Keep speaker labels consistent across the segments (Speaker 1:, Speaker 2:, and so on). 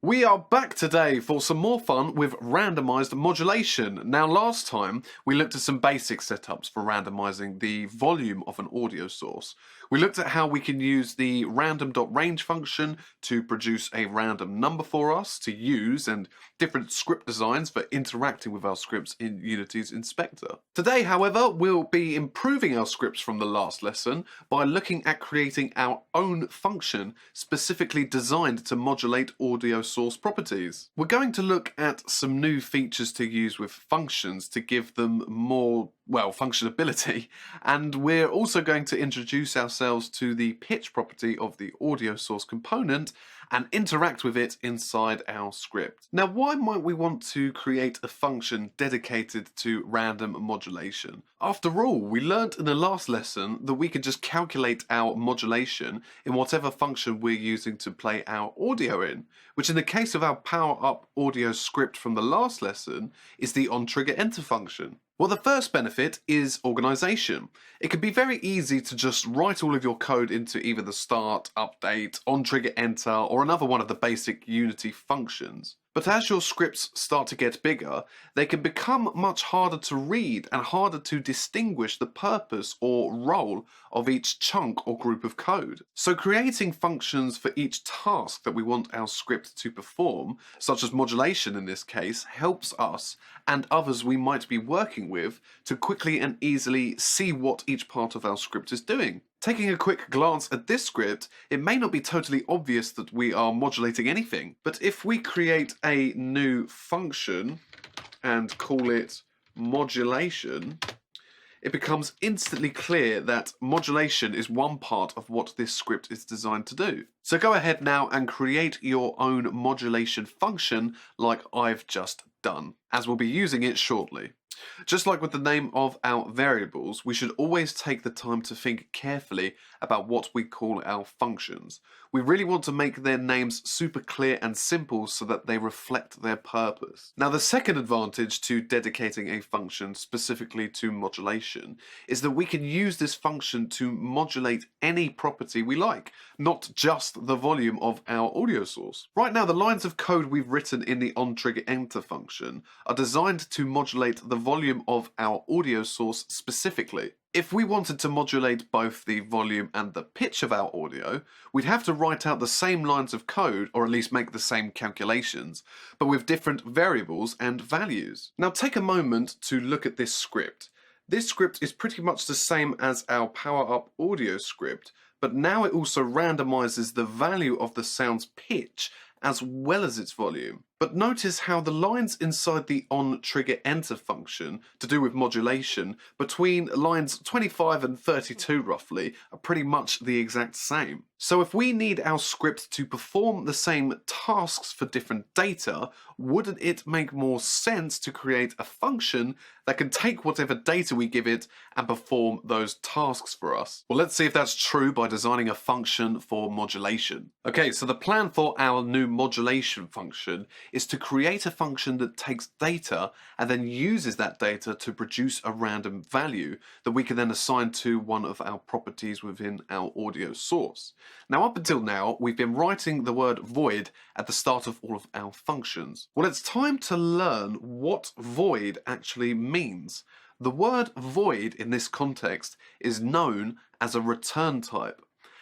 Speaker 1: We are back today for some more fun with randomized modulation. Now last time we looked at some basic setups for randomizing the volume of an audio source. We looked at how we can use the random.range function to produce a random number for us to use and different script designs for interacting with our scripts in Unity's Inspector. Today, however, we'll be improving our scripts from the last lesson by looking at creating our own function specifically designed to modulate audio source properties. We're going to look at some new features to use with functions to give them more, functionality, and we're also going to introduce ourselves to the pitch property of the audio source component and interact with it inside our script. Now, why might we want to create a function dedicated to random modulation? After all, we learnt in the last lesson that we can just calculate our modulation in whatever function we're using to play our audio in, which in the case of our power up audio script from the last lesson is the onTriggerEnter function. Well, the first benefit is organization. It can be very easy to just write all of your code into either the start, update, onTriggerEnter, or another one of the basic Unity functions. But as your scripts start to get bigger, they can become much harder to read and harder to distinguish the purpose or role of each chunk or group of code. So creating functions for each task that we want our script to perform, such as modulation in this case, helps us and others we might be working with to quickly and easily see what each part of our script is doing. Taking a quick glance at this script, it may not be totally obvious that we are modulating anything, but if we create a new function and call it modulation, it becomes instantly clear that modulation is one part of what this script is designed to do. So go ahead now and create your own modulation function like I've just done, as we'll be using it shortly. Just like with the name of our variables, we should always take the time to think carefully about what we call our functions. We really want to make their names super clear and simple so that they reflect their purpose. Now, the second advantage to dedicating a function specifically to modulation is that we can use this function to modulate any property we like, not just the volume of our audio source. Right now, the lines of code we've written in the onTriggerEnter function are designed to modulate the volume of our audio source specifically. If we wanted to modulate both the volume and the pitch of our audio, we'd have to write out the same lines of code, or at least make the same calculations, but with different variables and values. Now take a moment to look at this script. This script is pretty much the same as our Power Up audio script, but now it also randomizes the value of the sound's pitch as well as its volume. But notice how the lines inside the onTriggerEnter function to do with modulation between lines 25 and 32 roughly are pretty much the exact same. So if we need our script to perform the same tasks for different data, wouldn't it make more sense to create a function that can take whatever data we give it and perform those tasks for us? Well, let's see if that's true by designing a function for modulation. Okay, so the plan for our new modulation function is to create a function that takes data and then uses that data to produce a random value that we can then assign to one of our properties within our audio source. Now, up until now, we've been writing the word void at the start of all of our functions. Well, it's time to learn what void actually means. The word void in this context is known as a return type.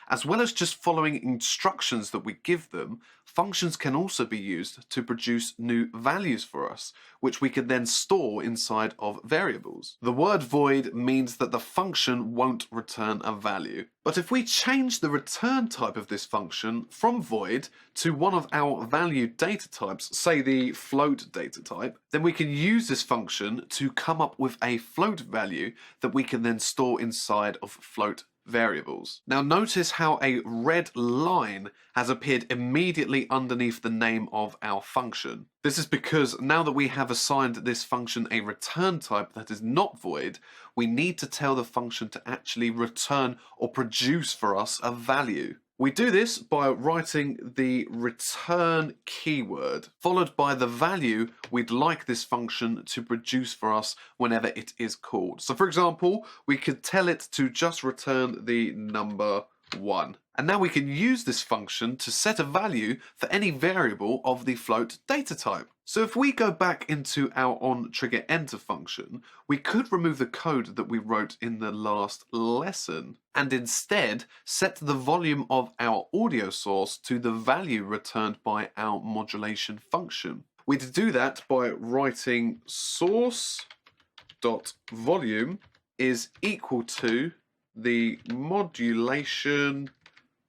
Speaker 1: As well as just following instructions that we give them, functions can also be used to produce new values for us, which we can then store inside of variables. The word void means that the function won't return a value. But if we change the return type of this function from void to one of our valued data types, say the float data type, then we can use this function to come up with a float value that we can then store inside of float variables. Now notice how a red line has appeared immediately underneath the name of our function. This is because now that we have assigned this function a return type that is not void, we need to tell the function to actually return or produce for us a value. We do this by writing the return keyword, followed by the value we'd like this function to produce for us whenever it is called. So for example, we could tell it to just return the number 1. And now we can use this function to set a value for any variable of the float data type. So if we go back into our onTriggerEnter function, we could remove the code that we wrote in the last lesson and instead set the volume of our audio source to the value returned by our modulation function. We'd do that by writing source.volume is equal to the modulation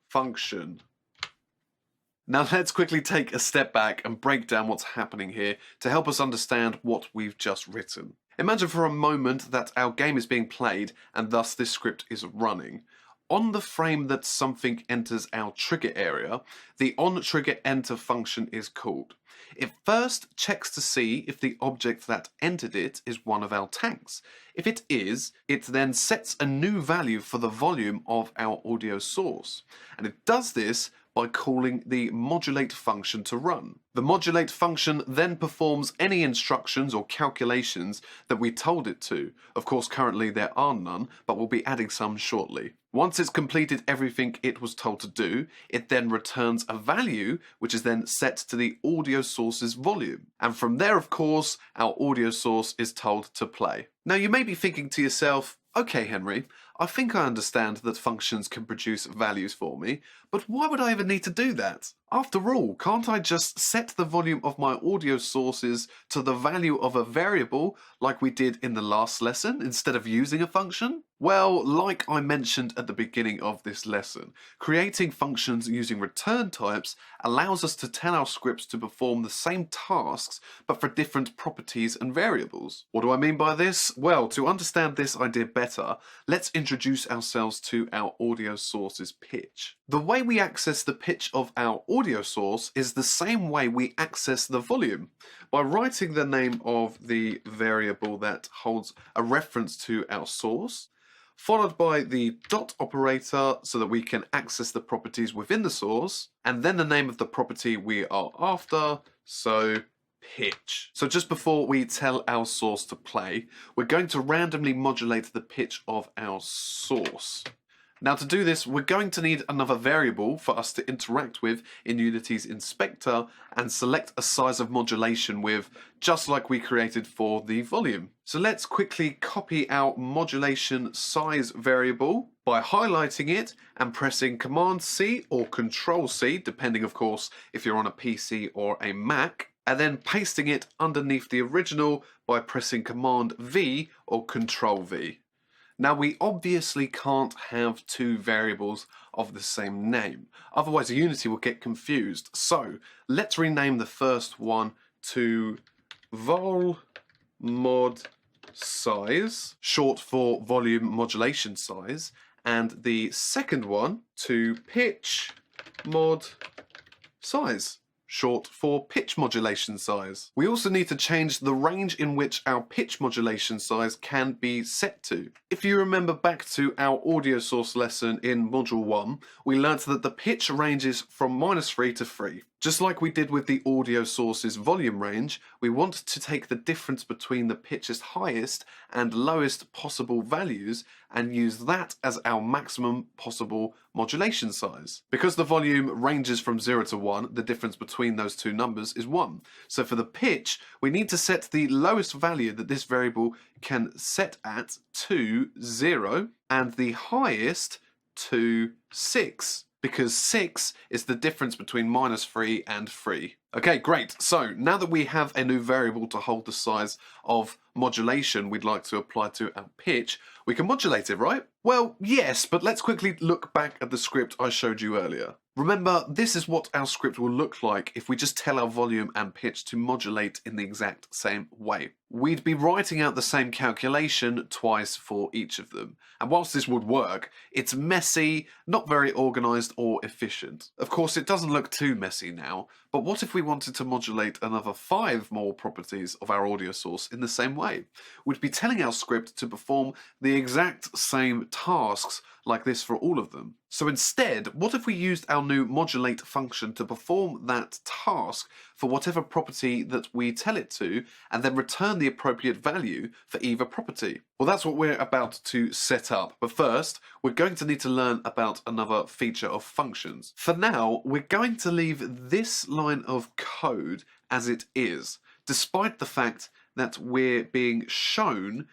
Speaker 1: function. Now let's quickly take a step back and break down what's happening here to help us understand what we've just written. Imagine for a moment that our game is being played and thus this script is running. On the frame that something enters our trigger area, the onTriggerEnter function is called. It first checks to see if the object that entered it is one of our tanks. If it is, it then sets a new value for the volume of our audio source. And it does this by calling the modulate function to run. The modulate function then performs any instructions or calculations that we told it to. Of course, currently there are none, but we'll be adding some shortly. Once it's completed everything it was told to do, it then returns a value which is then set to the audio source's volume. And from there, of course, our audio source is told to play. Now you may be thinking to yourself, okay, Henry, I think I understand that functions can produce values for me, but why would I even need to do that? After all, can't I just set the volume of my audio sources to the value of a variable like we did in the last lesson instead of using a function? Well, like I mentioned at the beginning of this lesson, creating functions using return types allows us to tell our scripts to perform the same tasks but for different properties and variables. What do I mean by this? Well, to understand this idea better, let's introduce ourselves to our audio source's pitch. The way we access the pitch of our audio source is the same way we access the volume, by writing the name of the variable that holds a reference to our source, followed by the dot operator so that we can access the properties within the source, and then the name of the property we are after, so pitch. So just before we tell our source to play, we're going to randomly modulate the pitch of our source. Now to do this, we're going to need another variable for us to interact with in Unity's inspector and select a size of modulation with, just like we created for the volume. So let's quickly copy our modulation size variable by highlighting it and pressing Command C or Control C, depending of course if you're on a PC or a Mac, and then pasting it underneath the original by pressing Command V or Control V. Now we obviously can't have two variables of the same name, otherwise Unity will get confused. So let's rename the first one to vol mod size, short for volume modulation size, and the second one to pitch mod size, short for pitch modulation size. We also need to change the range in which our pitch modulation size can be set to. If you remember back to our audio source lesson in Module 1, we learnt that the pitch ranges from -3 to 3. Just like we did with the audio source's volume range, we want to take the difference between the pitch's highest and lowest possible values and use that as our maximum possible modulation size. Because the volume ranges from 0 to 1, the difference between those two numbers is 1. So for the pitch, we need to set the lowest value that this variable can set at to 0 and the highest to 6. Because 6 is the difference between -3 and 3. Okay, great. So now that we have a new variable to hold the size of modulation we'd like to apply to our pitch, we can modulate it, right? Well, yes, but let's quickly look back at the script I showed you earlier. Remember, this is what our script will look like if we just tell our volume and pitch to modulate in the exact same way. We'd be writing out the same calculation twice for each of them. And whilst this would work, it's messy, not very organized or efficient. Of course, it doesn't look too messy now, but what if we wanted to modulate another 5 more properties of our audio source in the same way? We'd be telling our script to perform the exact same tasks like this for all of them. So instead, what if we used our new modulate function to perform that task for whatever property that we tell it to, and then return the appropriate value for either property? Well, that's what we're about to set up. But first, we're going to need to learn about another feature of functions. For now, we're going to leave this line of code as it is, despite the fact that we're being shown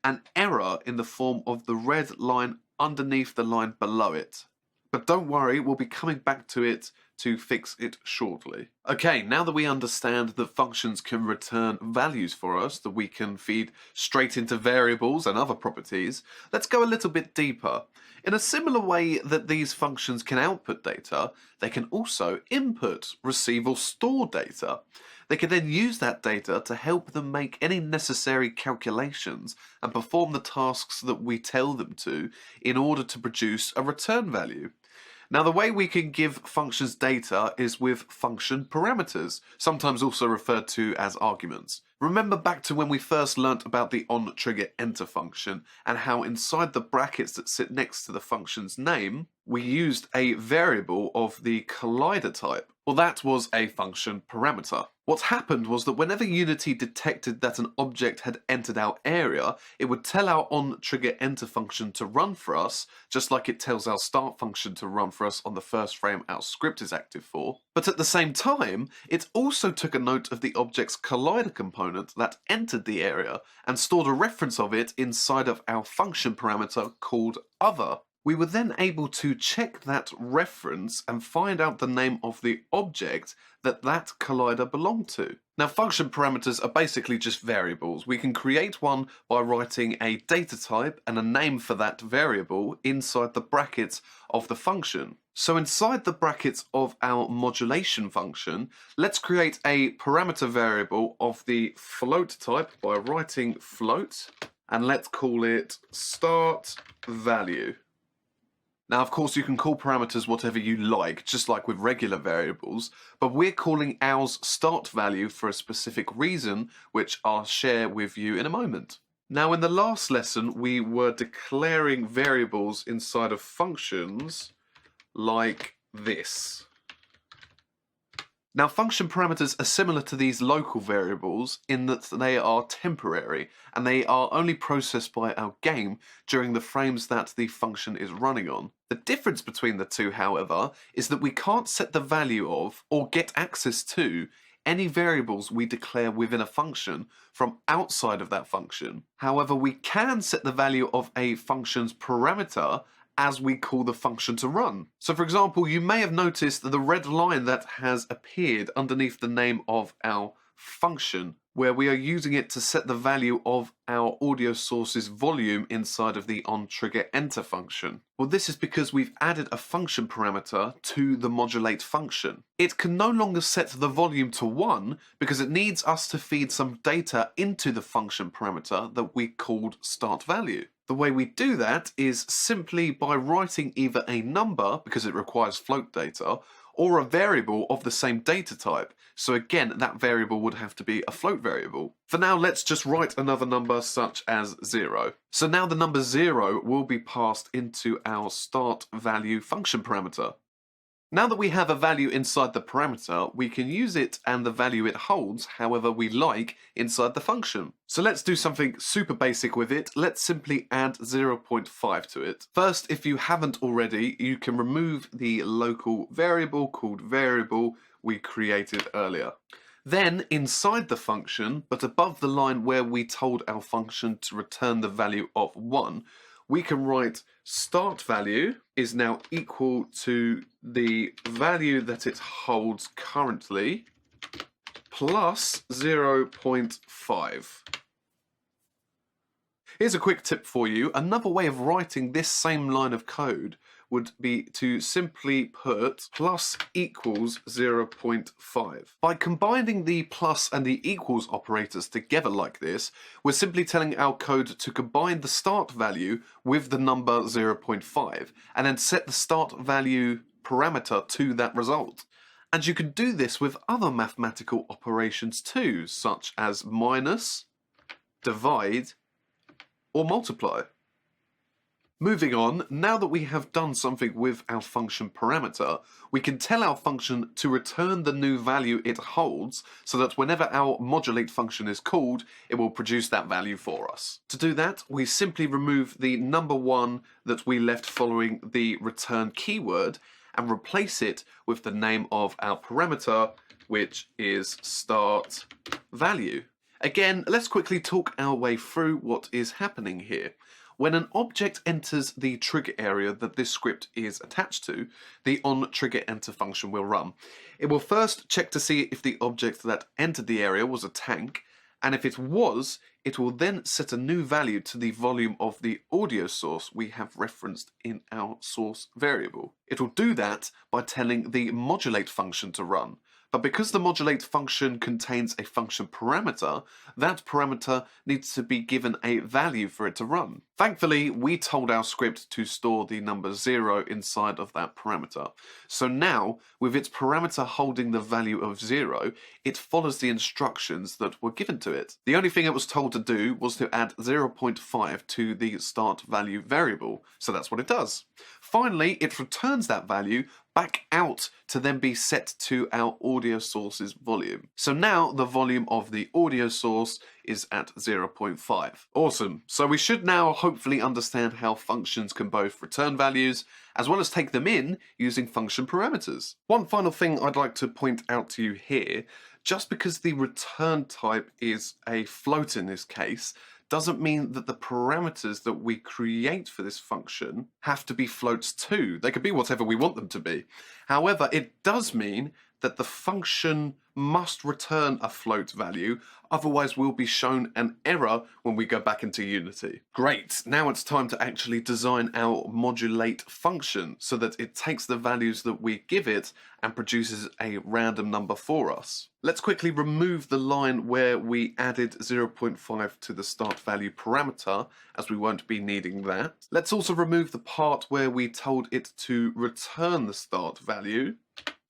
Speaker 1: an error in the form of the red line underneath the line below it. But don't worry, we'll be coming back to it to fix it shortly. Okay, now that we understand that functions can return values for us that we can feed straight into variables and other properties, let's go a little bit deeper. In a similar way that these functions can output data, they can also input, receive, or store data. They can then use that data to help them make any necessary calculations and perform the tasks that we tell them to in order to produce a return value. Now, the way we can give functions data is with function parameters, sometimes also referred to as arguments. Remember back to when we first learnt about the onTriggerEnter function and how inside the brackets that sit next to the function's name, we used a variable of the collider type. Well, that was a function parameter. What happened was that whenever Unity detected that an object had entered our area, it would tell our onTriggerEnter function to run for us, just like it tells our start function to run for us on the first frame our script is active for. But at the same time, it also took a note of the object's collider component that entered the area and stored a reference of it inside of our function parameter called other. We were then able to check that reference and find out the name of the object that that collider belonged to. Now, function parameters are basically just variables. We can create one by writing a data type and a name for that variable inside the brackets of the function. So inside the brackets of our modulation function, let's create a parameter variable of the float type by writing float, and let's call it start value. Now, of course, you can call parameters whatever you like, just like with regular variables, but we're calling ours start value for a specific reason, which I'll share with you in a moment. Now, in the last lesson, we were declaring variables inside of functions like this. Now, function parameters are similar to these local variables in that they are temporary and they are only processed by our game during the frames that the function is running on. The difference between the two, however, is that we can't set the value of or get access to any variables we declare within a function from outside of that function. However, we can set the value of a function's parameter as we call the function to run. So for example, you may have noticed the red line that has appeared underneath the name of our function, where we are using it to set the value of our audio source's volume inside of the onTriggerEnter function. Well, this is because we've added a function parameter to the modulate function. It can no longer set the volume to 1 because it needs us to feed some data into the function parameter that we called start value. The way we do that is simply by writing either a number, because it requires float data, or a variable of the same data type. So again, that variable would have to be a float variable. For now, let's just write another number such as 0. So now the number 0 will be passed into our start value function parameter. Now that we have a value inside the parameter, we can use it and the value it holds however we like inside the function. So let's do something super basic with it. Let's simply add 0.5 to it. First, if you haven't already, you can remove the local variable called variable we created earlier. Then, inside the function, but above the line where we told our function to return the value of 1, we can write start value is now equal to the value that it holds currently plus 0.5. Here's a quick tip for you. Another way of writing this same line of code would be to simply put plus equals 0.5. By combining the plus and the equals operators together like this, we're simply telling our code to combine the start value with the number 0.5 and then set the start value parameter to that result. And you can do this with other mathematical operations too, such as minus, divide, or multiply. Moving on, now that we have done something with our function parameter, we can tell our function to return the new value it holds so that whenever our modulate function is called, it will produce that value for us. To do that, we simply remove the number 1 that we left following the return keyword and replace it with the name of our parameter, which is start value. Again, let's quickly talk our way through what is happening here. When an object enters the trigger area that this script is attached to, the onTriggerEnter function will run. It will first check to see if the object that entered the area was a tank, and if it was, it will then set a new value to the volume of the audio source we have referenced in our source variable. It will do that by telling the modulate function to run. But because the modulate function contains a function parameter, that parameter needs to be given a value for it to run. Thankfully, we told our script to store the number 0 inside of that parameter. So now, with its parameter holding the value of 0, it follows the instructions that were given to it. The only thing it was told to do was to add 0.5 to the start value variable, so that's what it does. Finally, it returns that value back out to then be set to our audio source's volume. So now the volume of the audio source is at 0.5. Awesome. So we should now hopefully understand how functions can both return values as well as take them in using function parameters. One final thing I'd like to point out to you here, just because the return type is a float in this case, doesn't mean that the parameters that we create for this function have to be floats too. They could be whatever we want them to be. However, it does mean that the function must return a float value, otherwise we'll be shown an error when we go back into Unity. Great, now it's time to actually design our modulate function so that it takes the values that we give it and produces a random number for us. Let's quickly remove the line where we added 0.5 to the start value parameter, as we won't be needing that. Let's also remove the part where we told it to return the start value.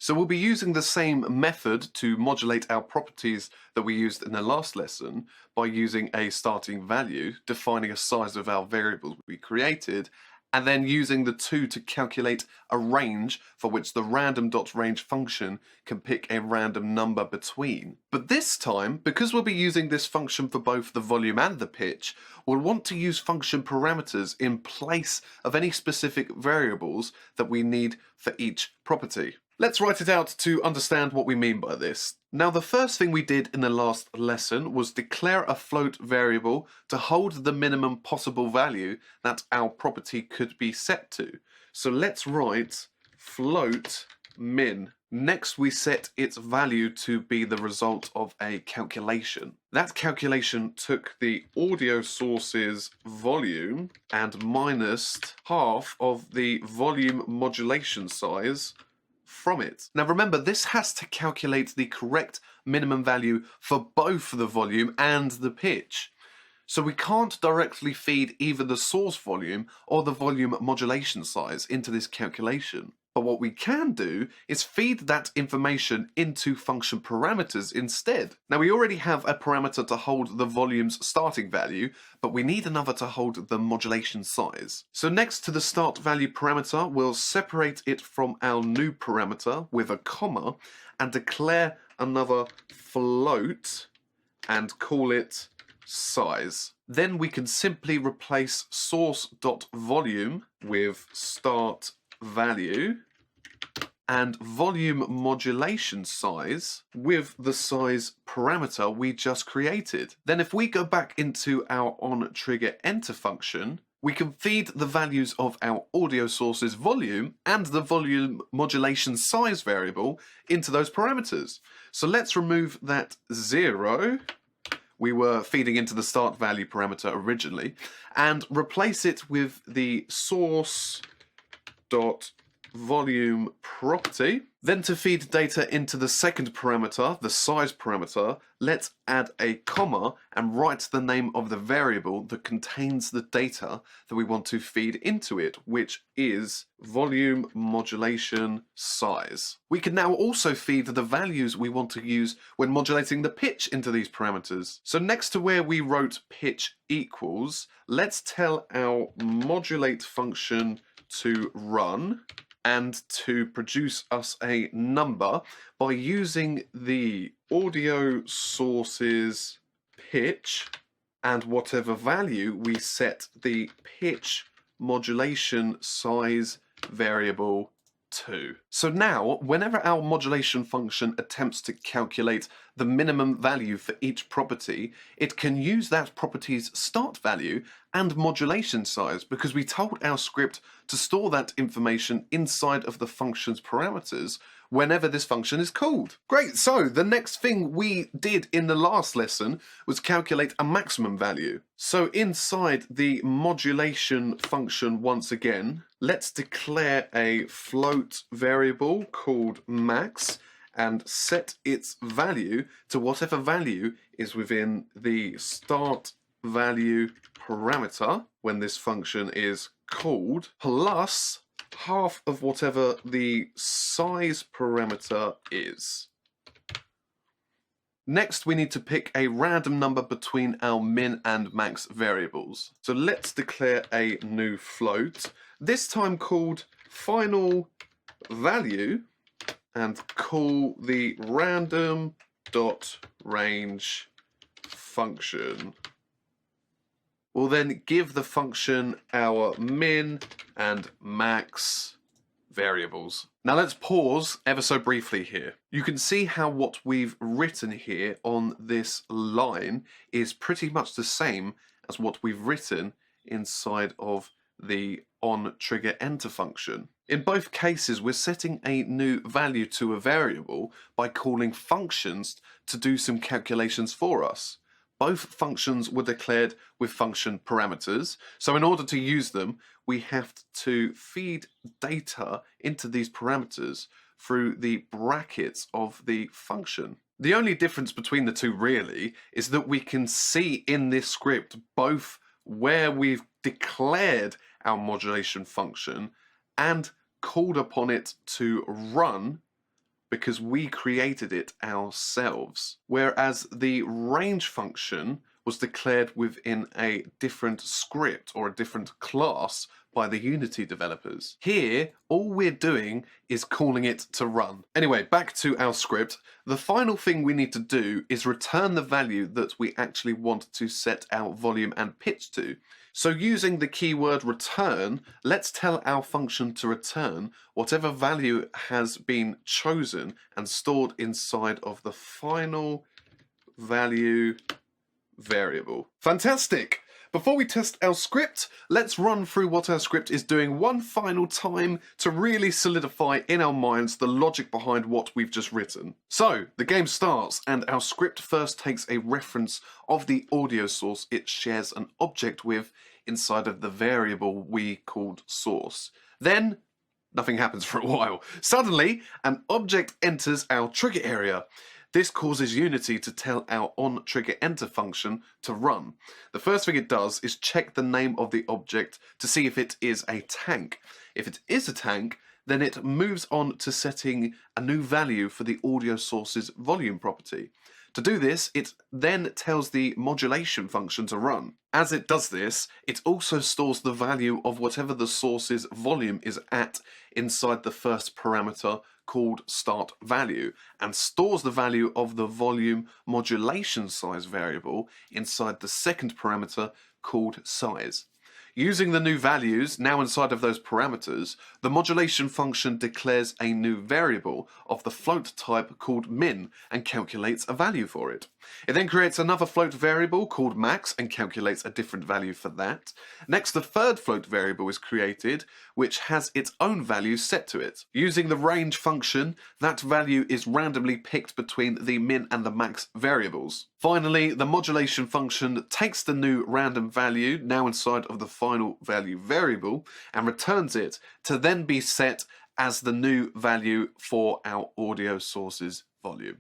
Speaker 1: So we'll be using the same method to modulate our properties that we used in the last lesson by using a starting value, defining a size of our variables we created, and then using the 2 to calculate a range for which the random.range function can pick a random number between. But this time, because we'll be using this function for both the volume and the pitch, we'll want to use function parameters in place of any specific variables that we need for each property. Let's write it out to understand what we mean by this. Now, the first thing we did in the last lesson was declare a float variable to hold the minimum possible value that our property could be set to. So let's write float min. Next, we set its value to be the result of a calculation. That calculation took the audio source's volume and minused half of the volume modulation size from it. Now remember, this has to calculate the correct minimum value for both the volume and the pitch. So we can't directly feed either the source volume or the volume modulation size into this calculation. But what we can do is feed that information into function parameters instead. Now we already have a parameter to hold the volume's starting value, but we need another to hold the modulation size. So next to the start value parameter, we'll separate it from our new parameter with a comma and declare another float and call it size. Then we can simply replace source.volume with start value and volume modulation size with the size parameter we just created. Then if we go back into our onTriggerEnter function, we can feed the values of our audio source's volume and the volume modulation size variable into those parameters. So let's remove that 0 we were feeding into the start value parameter originally and replace it with the source dot volume property. Then to feed data into the second parameter, the size parameter, let's add a comma and write the name of the variable that contains the data that we want to feed into it, which is volume modulation size. We can now also feed the values we want to use when modulating the pitch into these parameters. So next to where we wrote pitch equals, let's tell our modulate function to run and to produce us a number by using the audio source's pitch and whatever value we set the pitch modulation size variable to. So now, whenever our modulation function attempts to calculate the minimum value for each property, it can use that property's start value and modulation size because we told our script to store that information inside of the function's parameters whenever this function is called. Great, so the next thing we did in the last lesson was calculate a maximum value. So inside the modulation function once again, let's declare a float variable called max and set its value to whatever value is within the start value parameter when this function is called, plus half of whatever the size parameter is. Next, we need to pick a random number between our min and max variables. So let's declare a new float, this time called final value, and call the random.range function. We'll then give the function our min and max variables. Now let's pause ever so briefly here. You can see how what we've written here on this line is pretty much the same as what we've written inside of the onTriggerEnter function. In both cases, we're setting a new value to a variable by calling functions to do some calculations for us. Both functions were declared with function parameters, so in order to use them, we have to feed data into these parameters through the brackets of the function. The only difference between the two really is that we can see in this script both where we've declared our modulation function and called upon it to run because we created it ourselves. Whereas the range function was declared within a different script or a different class by the Unity developers. Here, all we're doing is calling it to run. Anyway, back to our script. The final thing we need to do is return the value that we actually want to set our volume and pitch to. So using the keyword return, let's tell our function to return whatever value has been chosen and stored inside of the final value variable. Fantastic! Before we test our script, let's run through what our script is doing one final time to really solidify in our minds the logic behind what we've just written. So, the game starts and our script first takes a reference of the audio source it shares an object with inside of the variable we called source. Then, nothing happens for a while. Suddenly, an object enters our trigger area. This causes Unity to tell our onTriggerEnter function to run. The first thing it does is check the name of the object to see if it is a tank. If it is a tank, then it moves on to setting a new value for the audio source's volume property. To do this, it then tells the modulation function to run. As it does this, it also stores the value of whatever the source's volume is at inside the first parameter called start value, and stores the value of the volume modulation size variable inside the second parameter called size. Using the new values now inside of those parameters, the modulation function declares a new variable of the float type called min and calculates a value for it. It then creates another float variable called max and calculates a different value for that. Next, the third float variable is created, which has its own value set to it. Using the range function, that value is randomly picked between the min and the max variables. Finally, the modulation function takes the new random value now inside of the final value variable and returns it to then be set as the new value for our audio source's volume.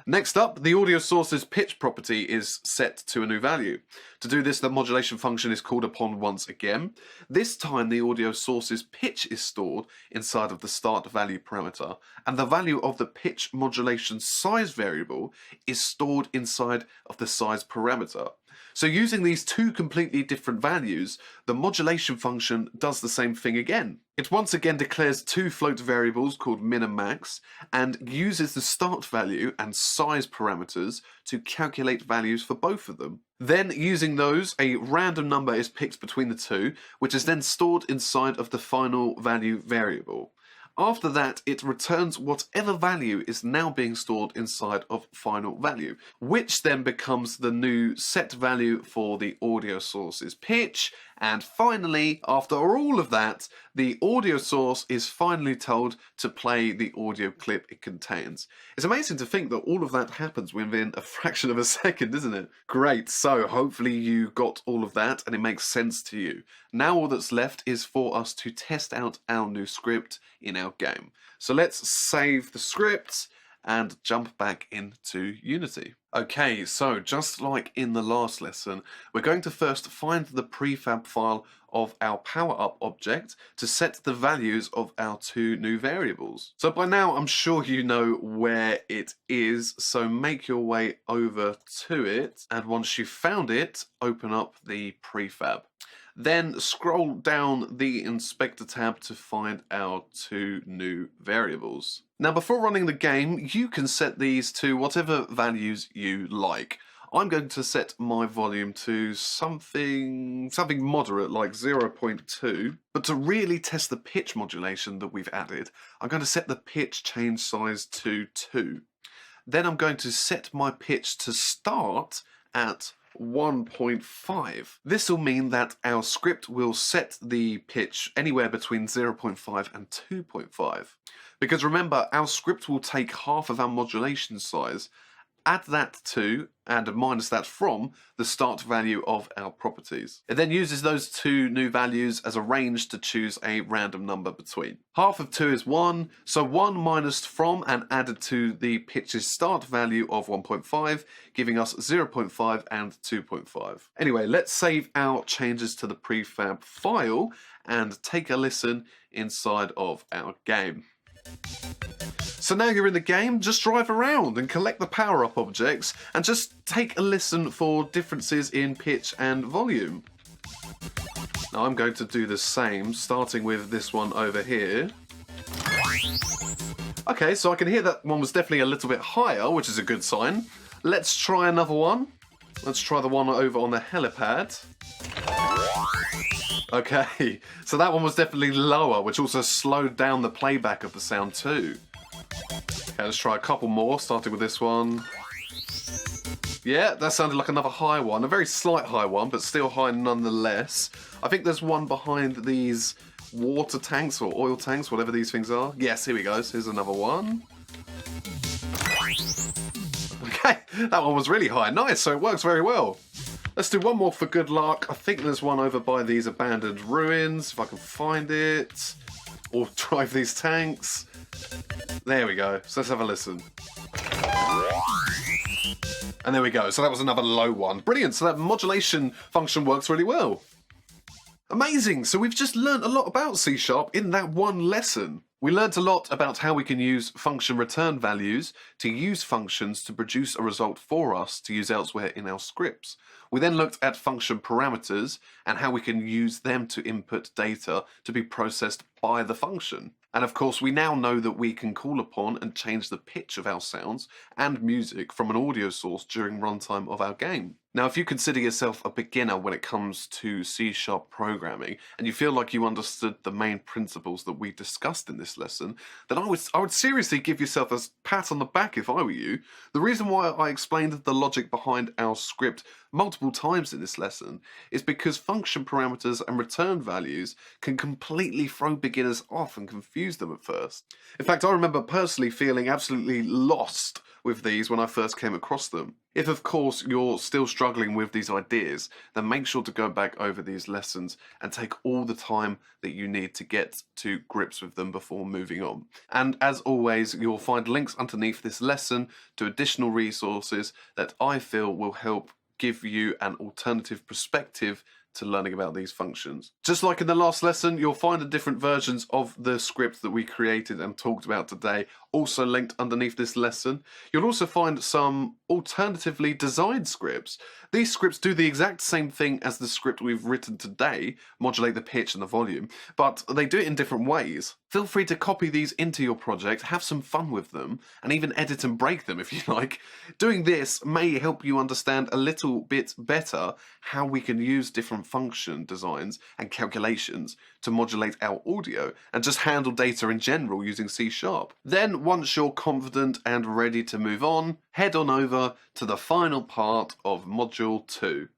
Speaker 1: Next up, the audio source's pitch property is set to a new value. To do this, the modulation function is called upon once again. This time, the audio source's pitch is stored inside of the start value parameter, and the value of the pitch modulation size variable is stored inside of the size parameter. So using these two completely different values, the modulation function does the same thing again. It once again declares two float variables called min and max, and uses the start value and size parameters to calculate values for both of them. Then, using those, a random number is picked between the two, which is then stored inside of the final value variable. After that, it returns whatever value is now being stored inside of final value, which then becomes the new set value for the audio source's pitch. And finally, after all of that, the audio source is finally told to play the audio clip it contains. It's amazing to think that all of that happens within a fraction of a second, isn't it? Great, so hopefully you got all of that and it makes sense to you. Now all that's left is for us to test out our new script in our game. So let's save the script and jump back into Unity. Okay, so just like in the last lesson, we're going to first find the prefab file of our power-up object to set the values of our two new variables. So by now, I'm sure you know where it is, so make your way over to it, and once you've found it, open up the prefab. Then scroll down the Inspector tab to find our two new variables. Now before running the game, you can set these to whatever values you like. I'm going to set my volume to something moderate like 0.2, but to really test the pitch modulation that we've added, I'm going to set the pitch change size to 2. Then I'm going to set my pitch to start at 1.5. This will mean that our script will set the pitch anywhere between 0.5 and 2.5. Because remember, our script will take half of our modulation size, add that to, and minus that from, the start value of our properties. It then uses those two new values as a range to choose a random number between. Half of 2 is 1, so 1 minused from and added to the pitch's start value of 1.5, giving us 0.5 and 2.5. Anyway, let's save our changes to the prefab file and take a listen inside of our game. So now you're in the game, just drive around and collect the power-up objects and just take a listen for differences in pitch and volume. Now I'm going to do the same, starting with this one over here. Okay, so I can hear that one was definitely a little bit higher, which is a good sign. Let's try another one. Let's try the one over on the helipad. Okay, so that one was definitely lower, which also slowed down the playback of the sound too. Okay, let's try a couple more, starting with this one. Yeah, that sounded like another high one. A very slight high one, but still high nonetheless. I think there's one behind these water tanks or oil tanks, whatever these things are. Yes, here we go. So here's another one. Okay, that one was really high. Nice, so it works very well. Let's do one more for good luck. I think there's one over by these abandoned ruins, if I can find it. Or drive these tanks. There we go. So let's have a listen. And there we go. So that was another low one. Brilliant. So that modulation function works really well. Amazing. So we've just learned a lot about C# in that one lesson. We learned a lot about how we can use function return values to use functions to produce a result for us to use elsewhere in our scripts. We then looked at function parameters and how we can use them to input data to be processed by the function. And of course, we now know that we can call upon and change the pitch of our sounds and music from an audio source during runtime of our game. Now, if you consider yourself a beginner when it comes to C# programming, and you feel like you understood the main principles that we discussed in this lesson, then I would seriously give yourself a pat on the back if I were you. The reason why I explained the logic behind our script multiple times in this lesson is because function parameters and return values can completely throw beginners off and confuse them at first. In fact, I remember personally feeling absolutely lost with these when I first came across them. If, of course, you're still struggling with these ideas, then make sure to go back over these lessons and take all the time that you need to get to grips with them before moving on. And as always, you'll find links underneath this lesson to additional resources that I feel will help give you an alternative perspective to learning about these functions. Just like in the last lesson, you'll find the different versions of the script that we created and talked about today also linked underneath this lesson. You'll also find some alternatively designed scripts. These scripts do the exact same thing as the script we've written today, modulate the pitch and the volume, but they do it in different ways. Feel free to copy these into your project, have some fun with them, and even edit and break them if you like. Doing this may help you understand a little bit better how we can use different function designs and calculations to modulate our audio and just handle data in general using C#. Then, once you're confident and ready to move on, head on over to the final part of Module 2.